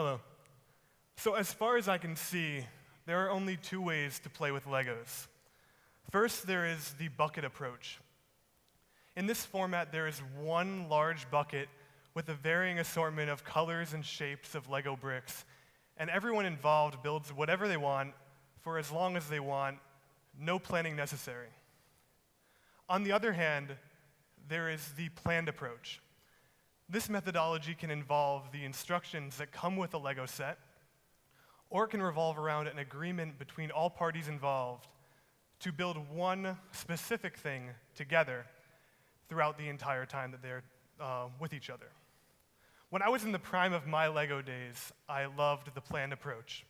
Hello. So as far as I can see, there are only two ways to play with Legos. First, there is the bucket approach. In this format, there is one large bucket with a varying assortment of colors and shapes of Lego bricks, and everyone involved builds whatever they want for as long as they want, no planning necessary. On the other hand, there is the planned approach. This methodology can involve the instructions that come with a Lego set, or it can revolve around an agreement between all parties involved to build one specific thing together throughout the entire time that they're with each other. When I was in the prime of my Lego days, I loved the planned approach.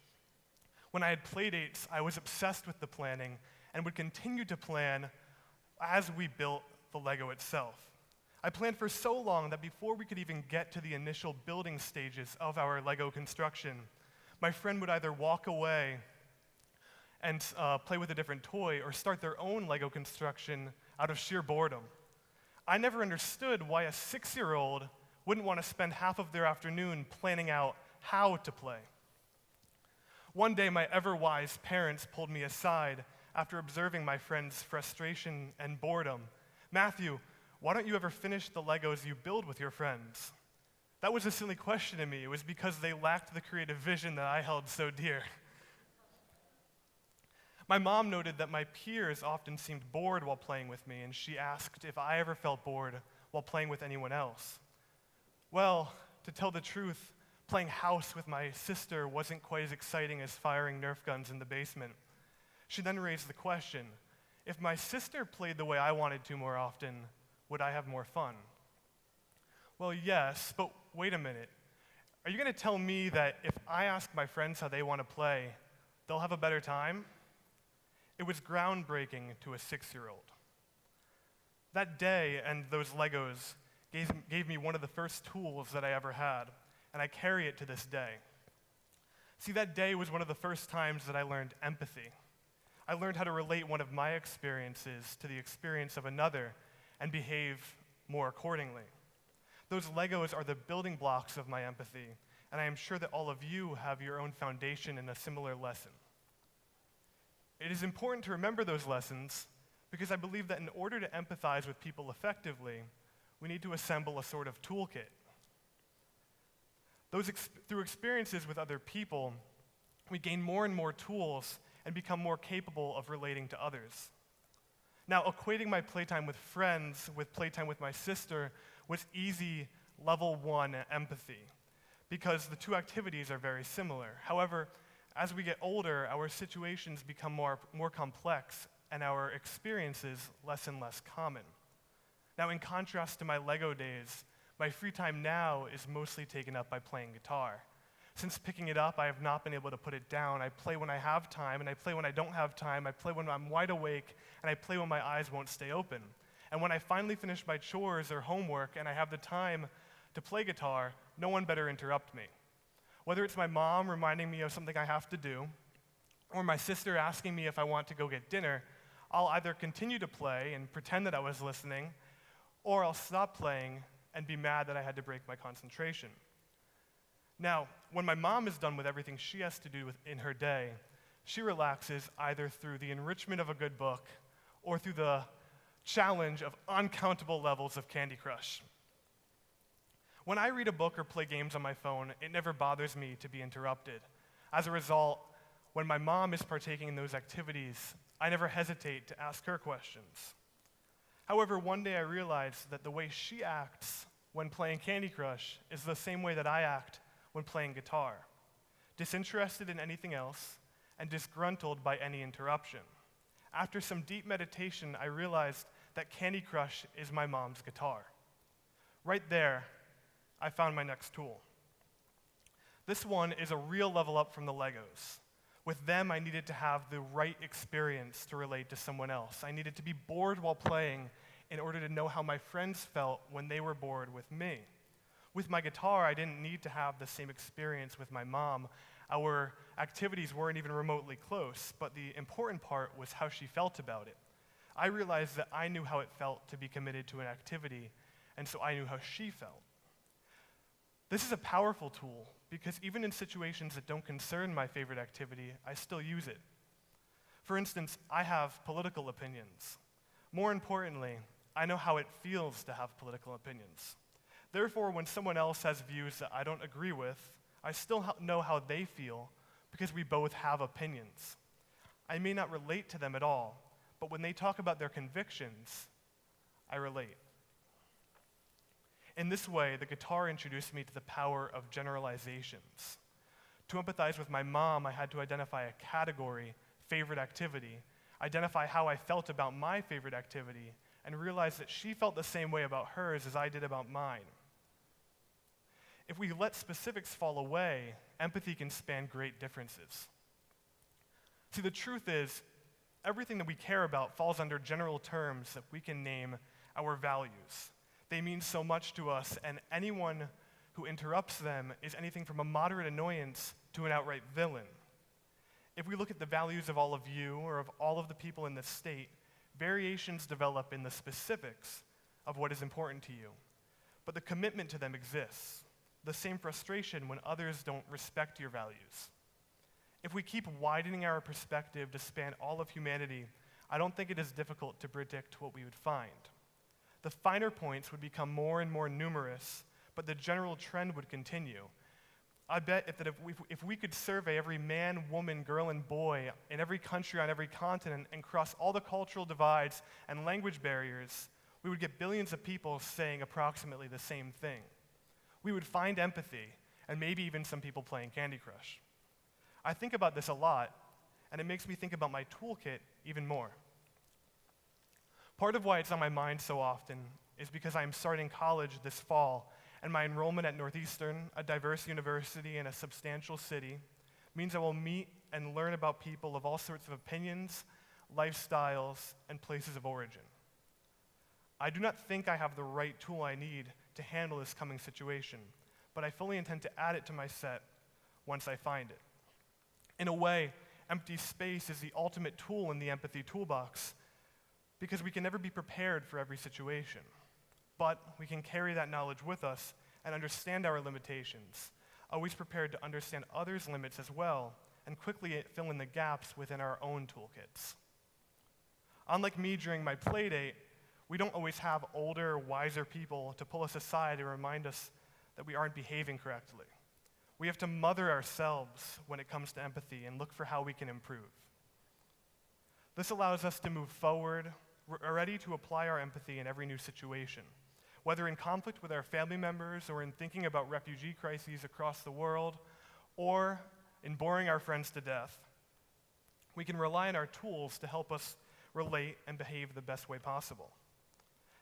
When I had playdates, I was obsessed with the planning and would continue to plan as we built the Lego itself. I planned for so long that before we could even get to the initial building stages of our Lego construction, my friend would either walk away and play with a different toy or start their own Lego construction out of sheer boredom. I never understood why a 6-year-old wouldn't want to spend half of their afternoon planning out how to play. One day, my ever-wise parents pulled me aside after observing my friend's frustration and boredom. "Matthew, why don't you ever finish the Legos you build with your friends?" That was a silly question to me. It was because they lacked the creative vision that I held so dear. My mom noted that my peers often seemed bored while playing with me, and she asked if I ever felt bored while playing with anyone else. Well, to tell the truth, playing house with my sister wasn't quite as exciting as firing Nerf guns in the basement. She then raised the question, if my sister played the way I wanted to more often, would I have more fun? Well, yes, but wait a minute. Are you going to tell me that if I ask my friends how they want to play, they'll have a better time? It was groundbreaking to a 6-year-old. That day and those Legos gave me one of the first tools that I ever had, and I carry it to this day. See, that day was one of the first times that I learned empathy. I learned how to relate one of my experiences to the experience of another and behave more accordingly. Those Legos are the building blocks of my empathy, and I am sure that all of you have your own foundation in a similar lesson. It is important to remember those lessons because I believe that in order to empathize with people effectively, we need to assemble a sort of toolkit. Through experiences with other people, we gain more and more tools and become more capable of relating to others. Now, equating my playtime with friends with playtime with my sister was easy level 1 empathy because the two activities are very similar. However, as we get older, our situations become more complex and our experiences less and less common. Now, in contrast to my Lego days, my free time now is mostly taken up by playing guitar. Since picking it up, I have not been able to put it down. I play when I have time, and I play when I don't have time. I play when I'm wide awake, and I play when my eyes won't stay open. And when I finally finish my chores or homework and I have the time to play guitar, no one better interrupt me. Whether it's my mom reminding me of something I have to do, or my sister asking me if I want to go get dinner, I'll either continue to play and pretend that I was listening, or I'll stop playing and be mad that I had to break my concentration. Now, when my mom is done with everything she has to do in her day, she relaxes either through the enrichment of a good book or through the challenge of uncountable levels of Candy Crush. When I read a book or play games on my phone, it never bothers me to be interrupted. As a result, when my mom is partaking in those activities, I never hesitate to ask her questions. However, one day I realized that the way she acts when playing Candy Crush is the same way that I act when playing guitar, disinterested in anything else and disgruntled by any interruption. After some deep meditation, I realized that Candy Crush is my mom's guitar. Right there, I found my next tool. This one is a real level up from the Legos. With them, I needed to have the right experience to relate to someone else. I needed to be bored while playing in order to know how my friends felt when they were bored with me. With my guitar, I didn't need to have the same experience with my mom. Our activities weren't even remotely close, but the important part was how she felt about it. I realized that I knew how it felt to be committed to an activity, and so I knew how she felt. This is a powerful tool because even in situations that don't concern my favorite activity, I still use it. For instance, I have political opinions. More importantly, I know how it feels to have political opinions. Therefore, when someone else has views that I don't agree with, I still know how they feel because we both have opinions. I may not relate to them at all, but when they talk about their convictions, I relate. In this way, the guitar introduced me to the power of generalizations. To empathize with my mom, I had to identify a category, favorite activity, identify how I felt about my favorite activity, and realize that she felt the same way about hers as I did about mine. If we let specifics fall away, empathy can span great differences. See, the truth is, everything that we care about falls under general terms that we can name our values. They mean so much to us, and anyone who interrupts them is anything from a moderate annoyance to an outright villain. If we look at the values of all of you or of all of the people in this state, variations develop in the specifics of what is important to you. But the commitment to them exists. The same frustration when others don't respect your values. If we keep widening our perspective to span all of humanity, I don't think it is difficult to predict what we would find. The finer points would become more and more numerous, but the general trend would continue. I bet if we could survey every man, woman, girl, and boy in every country on every continent and cross all the cultural divides and language barriers, we would get billions of people saying approximately the same thing. We would find empathy, and maybe even some people playing Candy Crush. I think about this a lot, and it makes me think about my toolkit even more. Part of why it's on my mind so often is because I am starting college this fall, and my enrollment at Northeastern, a diverse university in a substantial city, means I will meet and learn about people of all sorts of opinions, lifestyles, and places of origin. I do not think I have the right tool I need to handle this coming situation, but I fully intend to add it to my set once I find it. In a way, empty space is the ultimate tool in the empathy toolbox because we can never be prepared for every situation. But we can carry that knowledge with us and understand our limitations, always prepared to understand others' limits as well, and quickly fill in the gaps within our own toolkits. Unlike me during my play date, we don't always have older, wiser people to pull us aside and remind us that we aren't behaving correctly. We have to mother ourselves when it comes to empathy and look for how we can improve. This allows us to move forward, ready to apply our empathy in every new situation. Whether in conflict with our family members or in thinking about refugee crises across the world or in boring our friends to death, we can rely on our tools to help us relate and behave the best way possible.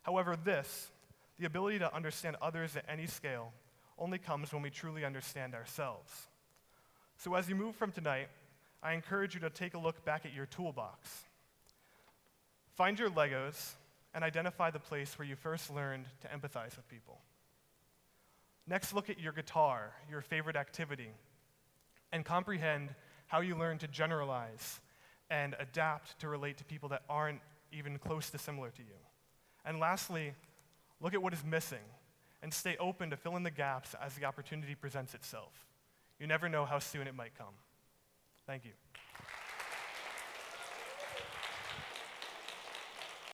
However, the ability to understand others at any scale, only comes when we truly understand ourselves. So as you move from tonight, I encourage you to take a look back at your toolbox. Find your Legos and identify the place where you first learned to empathize with people. Next, look at your guitar, your favorite activity, and comprehend how you learn to generalize and adapt to relate to people that aren't even close to similar to you. And lastly, look at what is missing and stay open to fill in the gaps as the opportunity presents itself. You never know how soon it might come. Thank you.